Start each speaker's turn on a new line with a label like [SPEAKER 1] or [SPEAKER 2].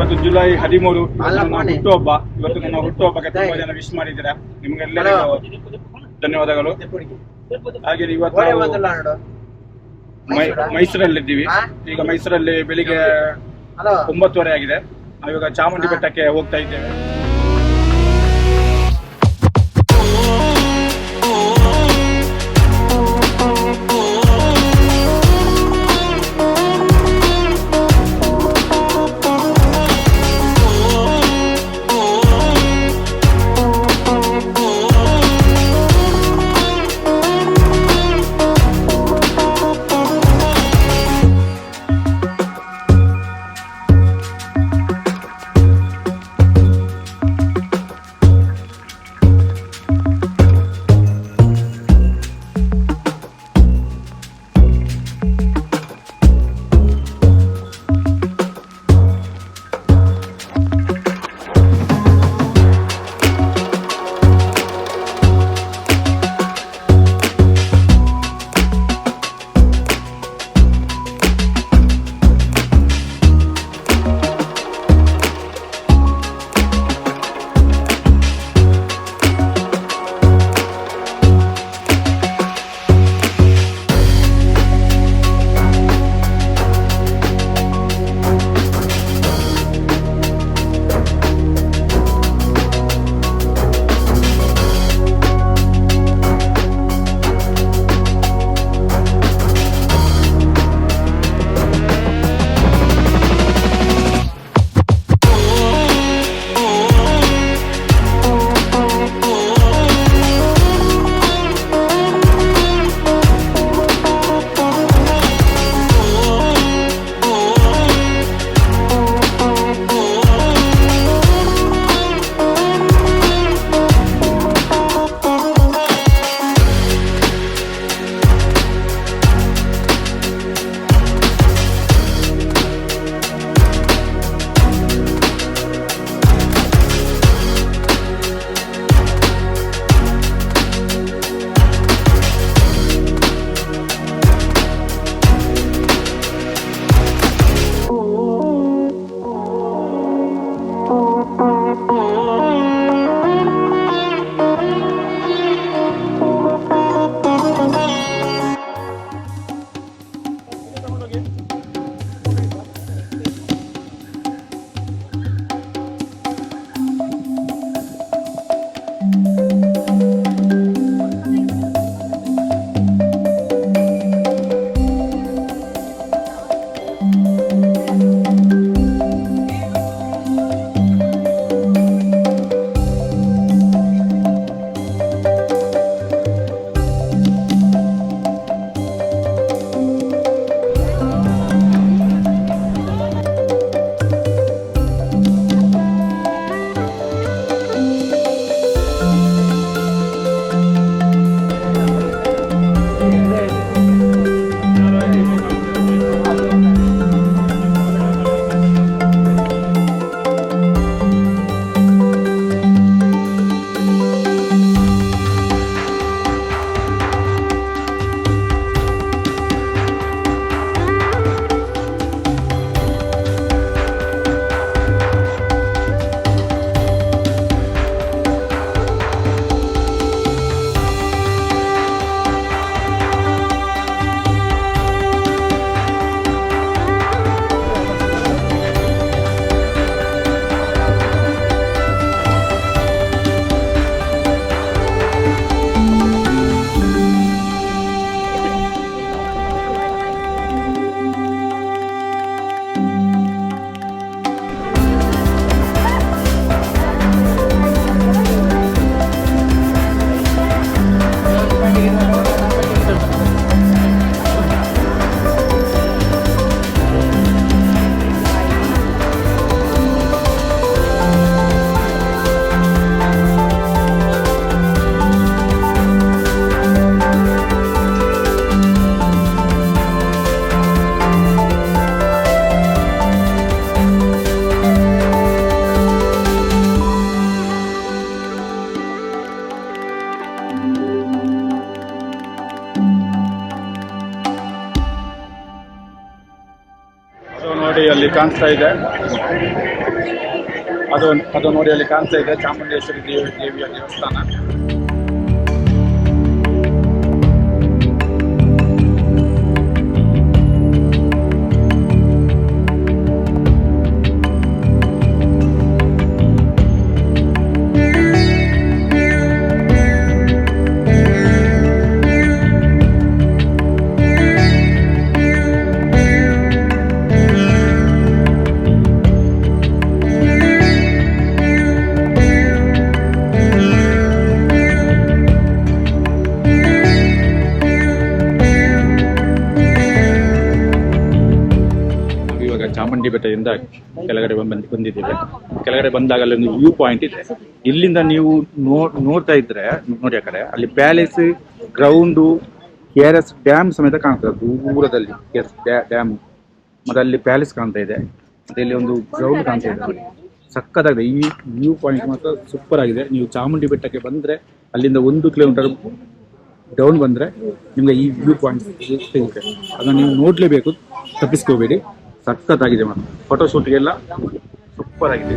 [SPEAKER 1] ಇವತ್ತು ಜುಲೈ 13 ನನ್ನ ಹುಟ್ಟುಹಬ್ಬ. ಇವತ್ತು ನನ್ನ ಹುಟ್ಟುಹಬ್ಬಕ್ಕೆ ತುಂಬಾ ಜನ ವಿಶ್ ಮಾಡಿದ್ದೀರಾ, ನಿಮ್ಗೆಲ್ಲರಿಗೂ ಧನ್ಯವಾದಗಳು. ಹಾಗೆ ಇವತ್ತು ಮೈಸೂರಲ್ಲಿದ್ದೀವಿ. ಈಗ ಮೈಸೂರಲ್ಲಿ ಬೆಳಿಗ್ಗೆ 9:30 ಆಗಿದೆ. ನಾವಿವಾಗ ಚಾಮುಂಡಿ ಬೆಟ್ಟಕ್ಕೆ ಹೋಗ್ತಾ ಇದ್ದೇವೆ. ಅಲ್ಲಿ ಕಾಣಿಸ್ತಾ ಇದೆ, ಅದು ನೋಡಿ ಅಲ್ಲಿ ಕಾಣಿಸ್ತಾ ಇದೆ ಚಾಮುಂಡೇಶ್ವರಿ ದೇವಿಯ ದೇವಸ್ಥಾನ. ಚಾಮುಂಡಿ ಬೆಟ್ಟದಿಂದ ಕೆಳಗಡೆ ಬಂದಿದ್ದೇವೆ. ಕೆಳಗಡೆ ಬಂದಾಗ ಅಲ್ಲಿ ಒಂದು ವ್ಯೂ ಪಾಯಿಂಟ್ ಇದೆ. ಇಲ್ಲಿಂದ ನೀವು ನೋಡ್ತಾ ಇದ್ರೆ ನೋಡಿ ಆ ಕಡೆ ಅಲ್ಲಿ ಪ್ಯಾಲೇಸ್, ಗ್ರೌಂಡು, KRS ಡ್ಯಾಮ್ ಸಮೇತ ಕಾಣ್ತದೆ ದೂರದಲ್ಲಿ. KRS ಡ್ಯಾಮ್ ಮತ್ತೆ ಅಲ್ಲಿ ಪ್ಯಾಲೇಸ್ ಕಾಣ್ತಾ ಇದೆ. ಮತ್ತೆ ಇಲ್ಲಿ ಒಂದು ಗ್ರೌಂಡ್ ಕಾಣ್ತಾ ಇದೆ ನೋಡಿ, ಸಕ್ಕತ್ತಾಗಿದೆ. ಈ ವ್ಯೂ ಪಾಯಿಂಟ್ ಮಾತ್ರ ಸೂಪರ್ ಆಗಿದೆ. ನೀವು ಚಾಮುಂಡಿ ಬೆಟ್ಟಕ್ಕೆ ಬಂದ್ರೆ ಅಲ್ಲಿಂದ 1 ಕಿಲೋಮೀಟರ್ ಡೌನ್ ಬಂದ್ರೆ ನಿಮ್ಗೆ ಈ ವ್ಯೂ ಪಾಯಿಂಟ್ ಸಿಗುತ್ತೆ. ಅದನ್ನು ನೀವು ನೋಡ್ಲೇಬೇಕು, ತಪ್ಪಿಸ್ಕೋಬೇಡಿ. ಸಖತ್ತಾಗಿದೆ ಮಾತ್ರ, ಫೋಟೋಶೂಟ್ಗೆಲ್ಲ ಸೂಪರ್ ಆಗಿದೆ.